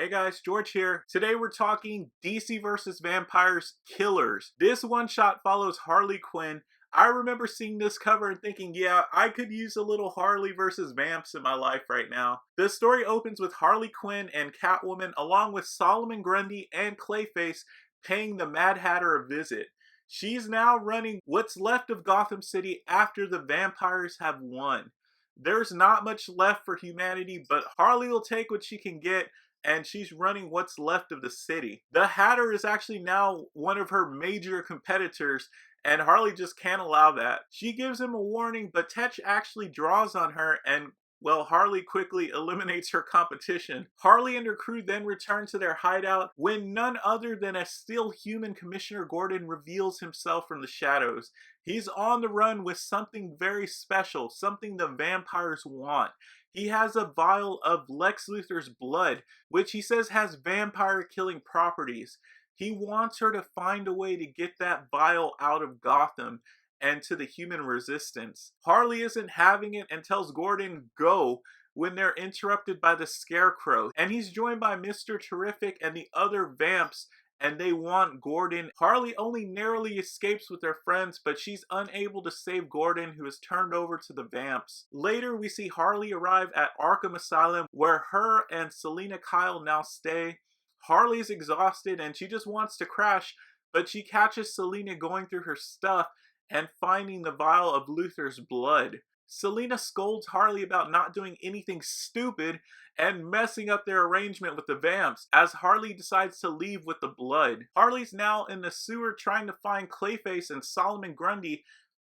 Hey guys, George here. Today we're talking DC vs. Vampires Killers. This one-shot follows Harley Quinn. I remember seeing this cover and thinking, yeah, I could use a little Harley versus Vamps in my life right now. The story opens with Harley Quinn and Catwoman along with Solomon Grundy and Clayface paying the Mad Hatter a visit. She's now running what's left of Gotham City after the vampires have won. There's not much left for humanity, but Harley will take what she can get, and she's running what's left of the city. The Hatter is actually now one of her major competitors, and Harley just can't allow that. She gives him a warning, but Tetch actually draws on her, and well, Harley quickly eliminates her competition. Harley and her crew then return to their hideout when none other than a still human Commissioner Gordon reveals himself from the shadows. He's on the run with something very special, something the vampires want. He has a vial of Lex Luthor's blood, which he says has vampire killing properties. He wants her to find a way to get that vial out of Gotham and to the human resistance. Harley isn't having it and tells Gordon go when they're interrupted by the Scarecrow, and he's joined by Mr. Terrific and the other vamps, and they want Gordon. Harley only narrowly escapes with her friends, but she's unable to save Gordon, who is turned over to the vamps. Later, we see Harley arrive at Arkham Asylum, where her and Selina Kyle now stay. Harley's exhausted and she just wants to crash, but she catches Selina going through her stuff and finding the vial of Luthor's blood. Selina scolds Harley about not doing anything stupid and messing up their arrangement with the vamps as Harley decides to leave with the blood. Harley's now in the sewer trying to find Clayface and Solomon Grundy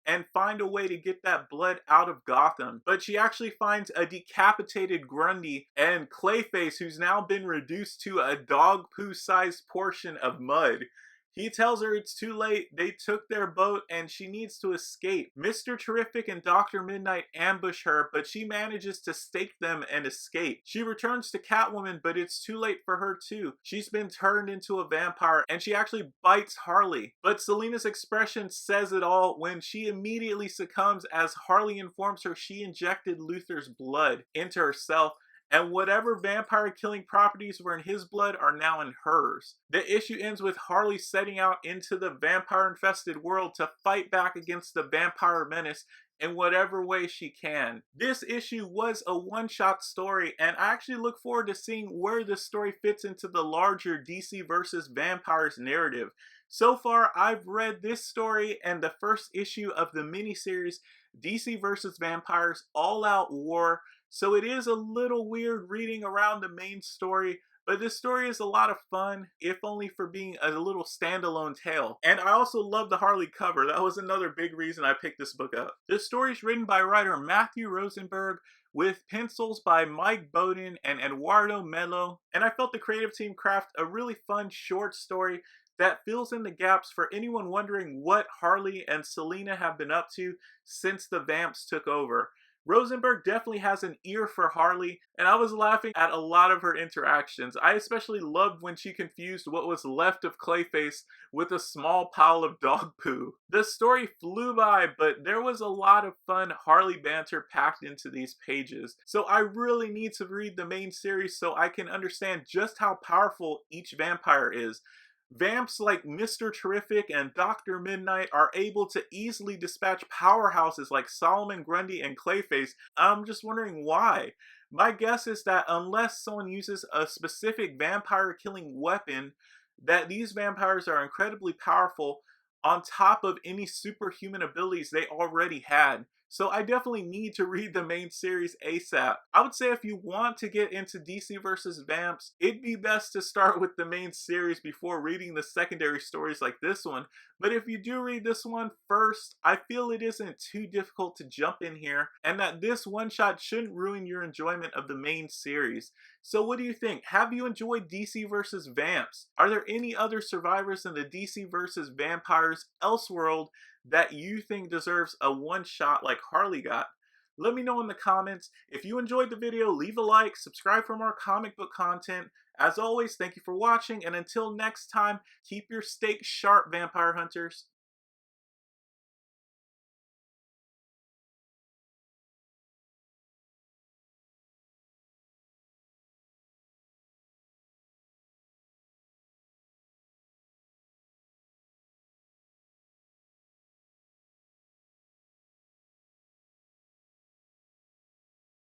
and find a way to get that blood out of Gotham. But she actually finds a decapitated Grundy and Clayface, who's now been reduced to a dog poo sized portion of mud. He tells her it's too late, they took their boat, and she needs to escape. Mr. Terrific and Dr. Midnight ambush her, but she manages to stake them and escape. She returns to Catwoman, but it's too late for her too. She's been turned into a vampire, and she actually bites Harley. But Selina's expression says it all when she immediately succumbs as Harley informs her she injected Luthor's blood into herself, and whatever vampire killing properties were in his blood are now in hers. The issue ends with Harley setting out into the vampire infested world to fight back against the vampire menace in whatever way she can. This issue was a one-shot story, and I actually look forward to seeing where this story fits into the larger DC versus vampires narrative. So far, I've read this story and the first issue of the miniseries DC vs. Vampires All Out War, so it is a little weird reading around the main story, but this story is a lot of fun, if only for being a little standalone tale. And I also love the Harley cover. That was another big reason I picked this book up. This story is written by writer Matthew Rosenberg with pencils by Mike Bowden and Eduardo Melo, and I felt the creative team craft a really fun short story that fills in the gaps for anyone wondering what Harley and Selina have been up to since the vamps took over. Rosenberg definitely has an ear for Harley, and I was laughing at a lot of her interactions. I especially loved when she confused what was left of Clayface with a small pile of dog poo. The story flew by, but there was a lot of fun Harley banter packed into these pages. So I really need to read the main series so I can understand just how powerful each vampire is. Vamps like Mr. Terrific and Dr. Midnight are able to easily dispatch powerhouses like Solomon Grundy and Clayface. I'm just wondering why. My guess is that unless someone uses a specific vampire killing weapon, that these vampires are incredibly powerful on top of any superhuman abilities they already had. So I definitely need to read the main series ASAP. I would say if you want to get into DC vs. Vamps, it'd be best to start with the main series before reading the secondary stories like this one. But if you do read this one first, I feel it isn't too difficult to jump in here, and that this one shot shouldn't ruin your enjoyment of the main series. So what do you think? Have you enjoyed DC vs. Vamps? Are there any other survivors in the DC vs. Vampires Elseworld that you think deserves a one shot like Harley got? Let me know in the comments. If you enjoyed the video, leave a like, subscribe for more comic book content. As always, thank you for watching, and until next time, keep your stakes sharp, vampire hunters.